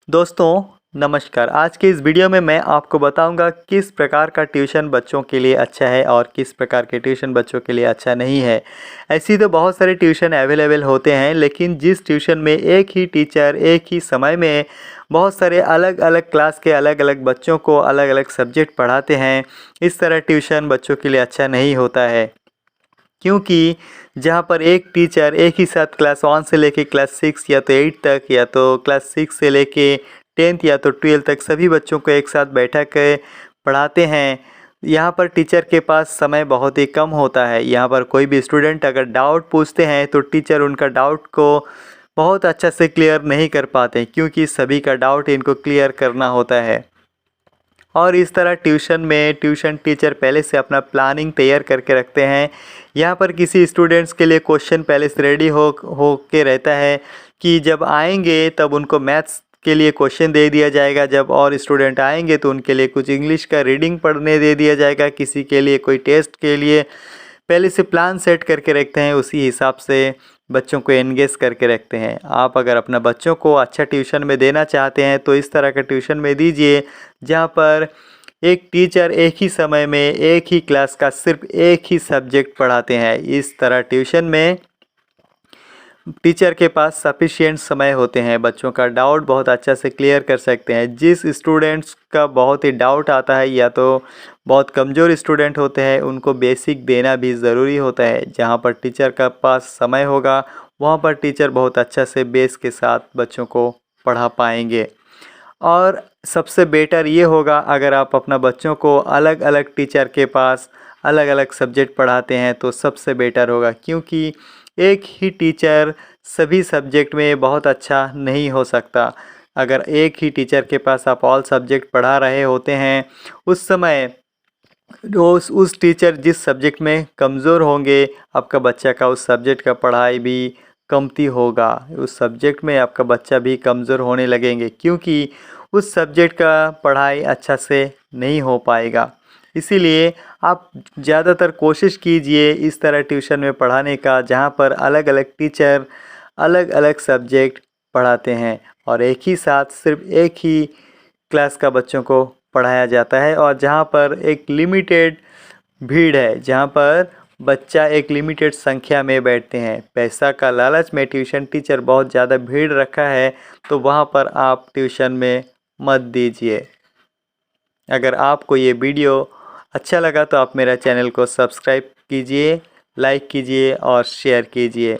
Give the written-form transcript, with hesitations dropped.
दोस्तों नमस्कार। आज के इस वीडियो में मैं आपको बताऊंगा किस प्रकार का ट्यूशन बच्चों के लिए अच्छा है और किस प्रकार के ट्यूशन बच्चों के लिए अच्छा नहीं है। ऐसी तो बहुत सारे ट्यूशन अवेलेबल होते हैं, लेकिन जिस ट्यूशन में एक ही टीचर एक ही समय में बहुत सारे अलग अलग क्लास के अलग अलग बच्चों को अलग अलग सब्जेक्ट पढ़ाते हैं, इस तरह ट्यूशन बच्चों के लिए अच्छा नहीं होता है। क्योंकि जहाँ पर एक टीचर एक ही साथ क्लास 1 से लेके क्लास 6 या तो 8 तक या तो क्लास 6 से लेके 10th या तो 12 तक सभी बच्चों को एक साथ बैठा के पढ़ाते हैं। यहाँ पर टीचर के पास समय बहुत ही कम होता है। यहाँ पर कोई भी स्टूडेंट अगर डाउट पूछते हैं तो टीचर उनका डाउट को बहुत अच्छा से क्लियर नहीं कर पाते, क्योंकि सभी का डाउट इनको क्लियर करना होता है। और इस तरह ट्यूशन में ट्यूशन टीचर पहले से अपना प्लानिंग तैयार करके रखते हैं। यहाँ पर किसी स्टूडेंट्स के लिए क्वेश्चन पहले से रेडी हो के रहता है कि जब आएंगे तब उनको मैथ्स के लिए क्वेश्चन दे दिया जाएगा, जब और स्टूडेंट आएंगे तो उनके लिए कुछ इंग्लिश का रीडिंग पढ़ने दे दिया जाएगा, किसी के लिए कोई टेस्ट के लिए पहले से प्लान सेट करके रखते हैं। उसी हिसाब से बच्चों को एंगेज करके रखते हैं। आप अगर अपना बच्चों को अच्छा ट्यूशन में देना चाहते हैं तो इस तरह का ट्यूशन में दीजिए, जहाँ पर एक टीचर एक ही समय में एक ही क्लास का सिर्फ एक ही सब्जेक्ट पढ़ाते हैं। इस तरह ट्यूशन में टीचर के पास सफिशिएंट समय होते हैं, बच्चों का डाउट बहुत अच्छा से क्लियर कर सकते हैं। जिस स्टूडेंट्स का बहुत ही डाउट आता है या तो बहुत कमज़ोर स्टूडेंट होते हैं, उनको बेसिक देना भी ज़रूरी होता है। जहाँ पर टीचर का पास समय होगा वहाँ पर टीचर बहुत अच्छा से बेस के साथ बच्चों को पढ़ा पाएंगे। और सबसे बेटर ये होगा अगर आप अपना बच्चों को अलग अलग टीचर के पास अलग अलग सब्जेक्ट पढ़ाते हैं तो सबसे बेटर होगा, क्योंकि एक ही टीचर सभी सब्जेक्ट में बहुत अच्छा नहीं हो सकता। अगर एक ही टीचर के पास आप ऑल सब्जेक्ट पढ़ा रहे होते हैं, उस समय उस टीचर जिस सब्जेक्ट में कमज़ोर होंगे, आपका बच्चा का उस सब्जेक्ट का पढ़ाई भी कमती होगा। उस सब्जेक्ट में आपका बच्चा भी कमज़ोर होने लगेंगे, क्योंकि उस सब्जेक्ट का पढ़ाई अच्छा से नहीं हो पाएगा। इसीलिए आप ज़्यादातर कोशिश कीजिए इस तरह ट्यूशन में पढ़ाने का, जहाँ पर अलग अलग टीचर अलग अलग सब्जेक्ट पढ़ाते हैं और एक ही साथ सिर्फ एक ही क्लास का बच्चों को पढ़ाया जाता है। और जहाँ पर एक लिमिटेड भीड़ है, जहाँ पर बच्चा एक लिमिटेड संख्या में बैठते हैं। पैसा का लालच में ट्यूशन टीचर बहुत ज़्यादा भीड़ रखा है, तो वहाँ पर आप ट्यूशन में मत दीजिए। अगर आपको ये वीडियो अच्छा लगा तो आप मेरा चैनल को सब्सक्राइब कीजिए, लाइक कीजिए और शेयर कीजिए।